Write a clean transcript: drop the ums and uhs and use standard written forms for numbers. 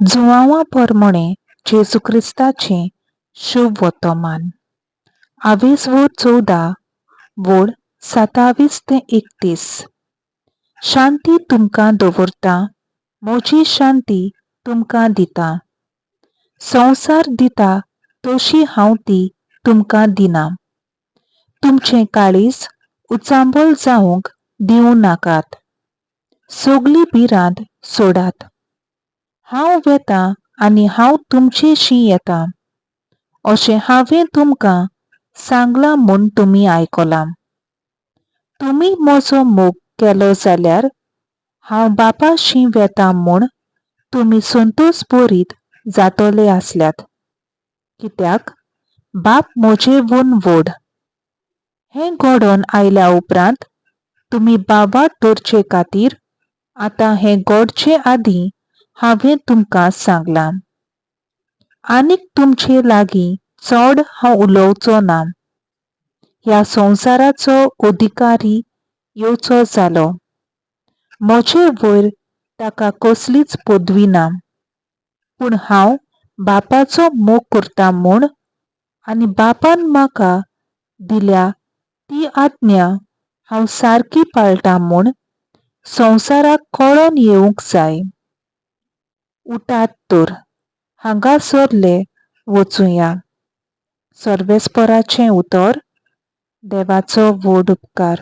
जुवांवा परमणे जेजू क्रिस्ताचें शुभ वर्तमान. 14 वोड 27 ते 31. शांती तुमकां दवरता, म्हजी शांती तुमकां दिता. संवसार दिता तशी हांव ती तुमकां दिना. तुमचें काळीज उचांबळ जावंक दिवं नाकात. सगली भिरांत सोडात. हांव वेतां आनी हांव तुमचेशी येतां अशें हांवें तुमकां सांगलां म्हूण तुमी आयकलां. तुमी म्हजो मोग केलो जाल्यार हांव बापाशी वेतां म्हूण तुमी संतोश भरीत जातले आसल्यात. कित्याक बाप म्हजेवून व्हड. हें घडोवन आयल्या उपरांत तुमी बाबाक धरचे खातीर आतां हें घडचे आदीं हांवें तुमकां सांगलां. आनीक तुमचे लागीं चड हांव उलोवचो ना. ह्या संवसाराचो अधिकारी येवचो जालो. म्हजे वयर ताका कसलीच पदवी ना. पूण हांव बापाचो मोग करतां म्हूण आनी बापान म्हाका दिल्या ती आज्ञा हांव सारकी पाळटां म्हूण संवसाराक कळोन येवंक जाय. उठात तर हांगासरले वचुया. सर्वेस्पराचें उतर. देवाचो व्हड उपकार.